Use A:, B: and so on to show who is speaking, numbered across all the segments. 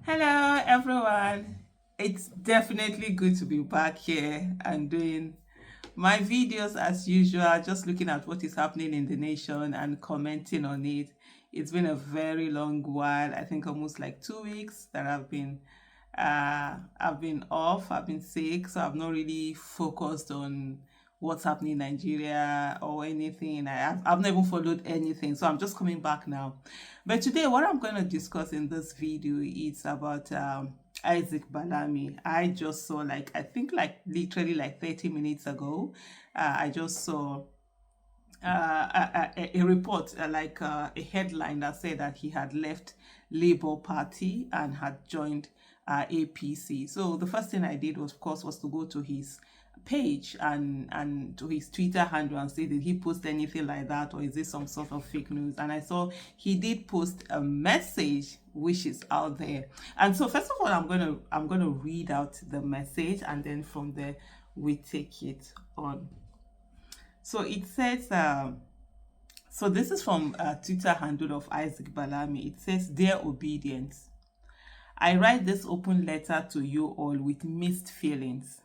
A: Hello, everyone. It's definitely good to be back here and doing my videos as usual, just looking at what is happening in the nation and commenting on it. It's been a very long while, I think almost like 2 weeks that I've been off, I've been sick, so I've not really focused on what's happening in Nigeria or anything. I've not even followed anything, so I'm just coming back now. But today, what I'm going to discuss in this video is about Isaac Balami. I just saw, like, I think like literally like 30 minutes ago, I just saw a report, a headline that said that he had left Labour Party and had joined APC. So the first thing I did was, of course, was to go to his page and to his Twitter handle and say, did he post anything like that, or is this some sort of fake news? And I saw he did post a message which is out there. And so first of all, I'm gonna read out the message, and then from there we take it on. So it says, so this is from Twitter handle of Isaac Balami. It says, "Dear Obedience, I write this open letter to you all with mixed feelings.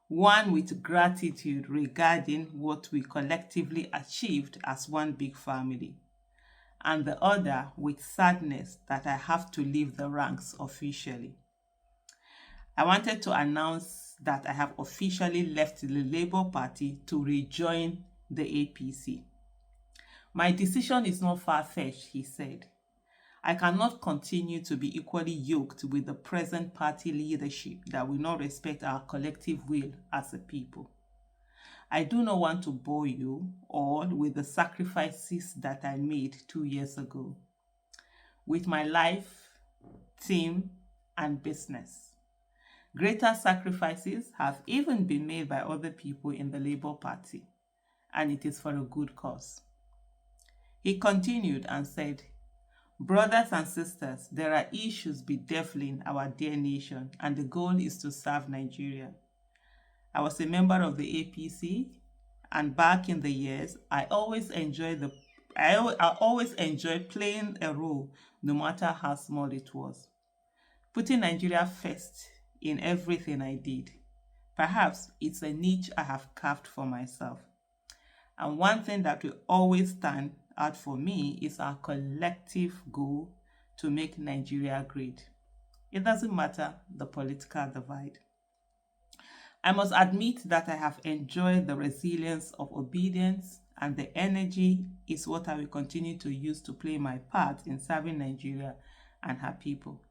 A: One with gratitude regarding what we collectively achieved as one big family, and the other with sadness that I have to leave the ranks officially. I wanted to announce that I have officially left the Labour Party to rejoin the APC. My decision is not far-fetched," he said. "I cannot continue to be equally yoked with the present party leadership that will not respect our collective will as a people. I do not want to bore you all with the sacrifices that I made 2 years ago with my life, team, and business. Greater sacrifices have even been made by other people in the Labour Party, and it is for a good cause." He continued and said, "Brothers and sisters, there are issues bedeviling our dear nation, and the goal is to serve Nigeria. I was a member of the APC, and back in the years, I always enjoyed playing a role, no matter how small it was, putting Nigeria first in everything I did. Perhaps it's a niche I have carved for myself. And one thing that will always stand out for me is our collective goal to make Nigeria great. It doesn't matter the political divide. I must admit that I have enjoyed the resilience of obedience, and the energy is what I will continue to use to play my part in serving Nigeria and her people.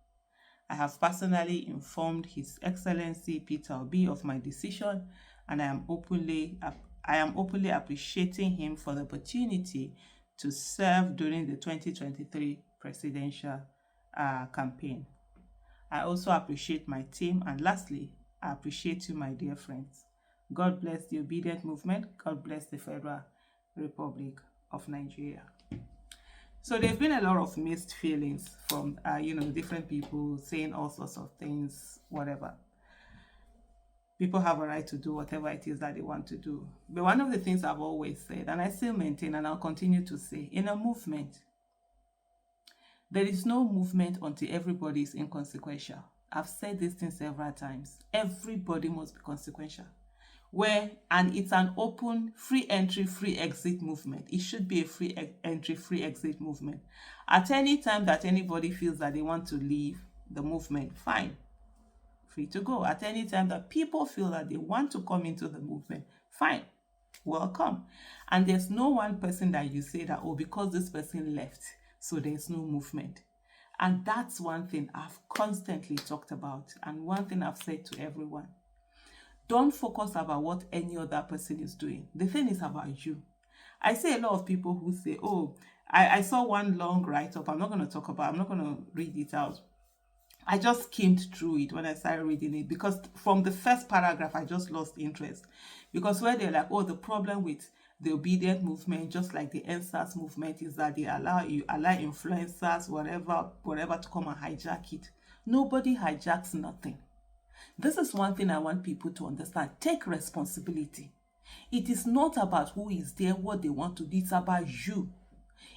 A: I have personally informed His Excellency Peter Obi of my decision, and I am openly appreciating him for the opportunity to serve during the 2023 presidential campaign. I also appreciate my team, and lastly, I appreciate you, my dear friends. God bless the obedient movement. God bless the Federal Republic of Nigeria." So there's been a lot of mixed feelings from, different people saying all sorts of things, whatever. People have a right to do whatever it is that they want to do. But one of the things I've always said, and I still maintain and I'll continue to say, in a movement, there is no movement until everybody is inconsequential. I've said this thing several times. Everybody must be consequential. And it's an open, free entry, free exit movement. It should be a free entry, free exit movement. At any time that anybody feels that they want to leave the movement, fine, free to go. At any time that people feel that they want to come into the movement, fine, welcome. And there's no one person that you say that, oh, because this person left, so there's no movement. And that's one thing I've constantly talked about, and one thing I've said to everyone. Don't focus about what any other person is doing. The thing is about you. I see a lot of people who say, oh, I saw one long write-up. I'm not going to read it out. I just skimmed through it when I started reading it, because from the first paragraph, I just lost interest. Because where they're like, oh, the problem with the obedient movement, just like the NSAS movement, is that they allow influencers, whatever, to come and hijack it. Nobody hijacks nothing. This is one thing I want people to understand. Take responsibility. It is not about who is there, what they want to do. It's about you.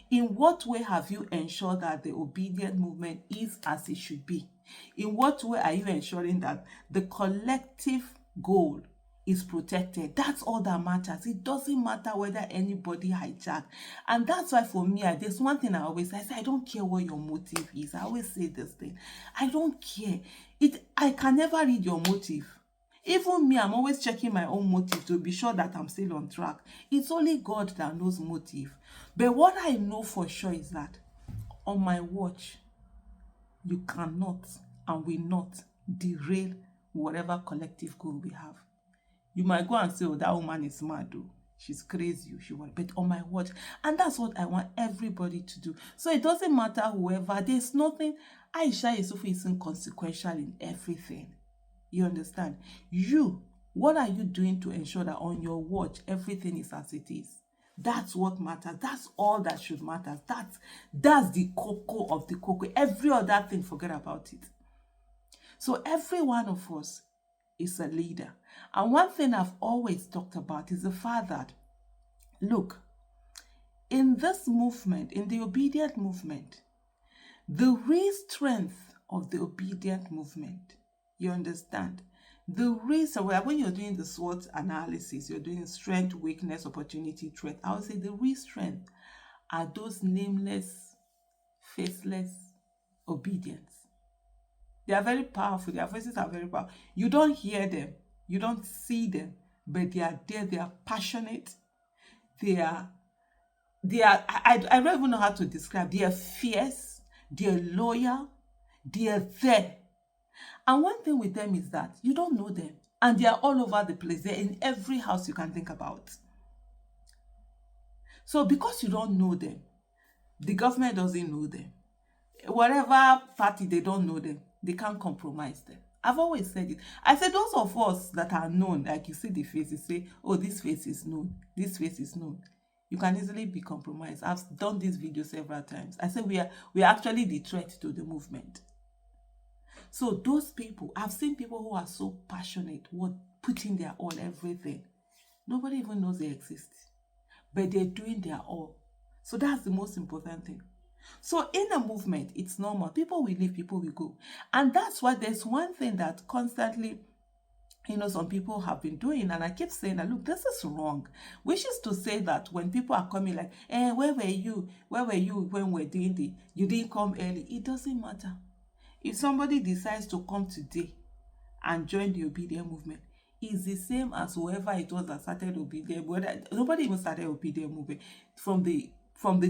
A: In what way have you ensured that the obedient movement is as it should be? In what way are you ensuring that the collective goal is protected? That's all that matters. It doesn't matter whether anybody hijack. And that's why for me, there's one thing I always say, I don't care what your motive is. I always say this thing. I don't care. I can never read your motive. Even me, I'm always checking my own motive to be sure that I'm still on track. It's only God that knows motive. But what I know for sure is that on my watch, you cannot and will not derail whatever collective goal we have. You might go and say, oh, that woman is mad, though. She's crazy, she will. But on my watch. And that's what I want everybody to do. So it doesn't matter whoever. There's nothing. Aisha Yusufu is inconsequential in everything. You understand? What are you doing to ensure that on your watch, everything is as it is? That's what matters. That's all that should matter. That's the cocoa of the cocoa. Every other thing, forget about it. So every one of us is a leader. And one thing I've always talked about is the fact that, look, in this movement, in the obedient movement, the real strength of the obedient movement, you understand? The reason when you're doing the SWOT analysis, you're doing strength, weakness, opportunity, threat. I would say the real strength are those nameless, faceless obedience. They are very powerful. Their voices are very powerful. You don't hear them. You don't see them. But they are there. They are passionate. I don't even know how to describe. They are fierce. They are loyal. They are there. And one thing with them is that you don't know them. And they are all over the place. They're in every house you can think about. So because you don't know them, the government doesn't know them. Whatever party, they don't know them. They can't compromise them. I've always said it. I said those of us that are known, like you see the faces, say, oh, this face is known. This face is known. You can easily be compromised. I've done this video several times. I said we are actually the threat to the movement. So those people, I've seen people who are so passionate, who are putting their all, everything. Nobody even knows they exist. But they're doing their all. So that's the most important thing. So in a movement, it's normal. People will leave, people will go. And that's why there's one thing that constantly, some people have been doing. And I keep saying that, look, this is wrong. Which is to say that when people are coming like, where were you? Where were you when we're doing you didn't come early? It doesn't matter. If somebody decides to come today and join the obedient movement, it's the same as whoever it was that started obedient. Nobody even started obedient movement from the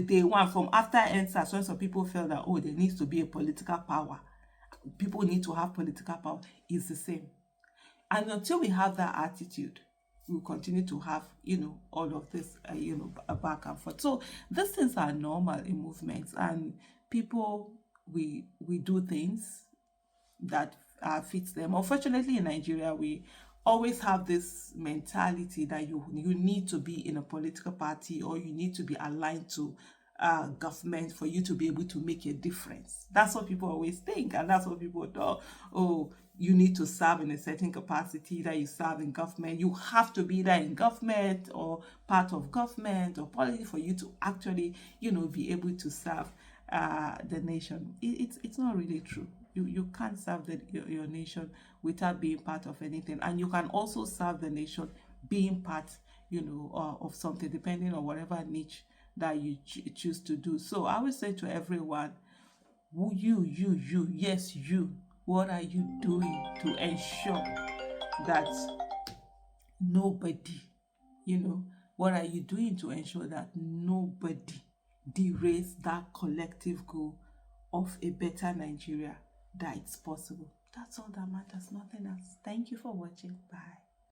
A: day one, from after EndSARS, when some people felt that, there needs to be a political power. People need to have political power. It's the same. And until we have that attitude, we'll continue to have, all of this, back and forth. So these things are normal in movements, and people, we do things that fits them. Unfortunately, in Nigeria, we always have this mentality that you need to be in a political party, or you need to be aligned to government for you to be able to make a difference. That's what people always think, and that's what people do. Oh, you need to serve in a certain capacity, that you serve in government. You have to be there in government or part of government or policy for you to actually, be able to serve the nation. It's not really true. You can't serve your nation without being part of anything, and you can also serve the nation being part, of something, depending on whatever niche that you choose to do. So I would say to everyone, yes, you. What are you doing to ensure that nobody, what are you doing to ensure that nobody derails that collective goal of a better Nigeria, that it's possible? That's all that matters, nothing else. Thank you for watching. Bye.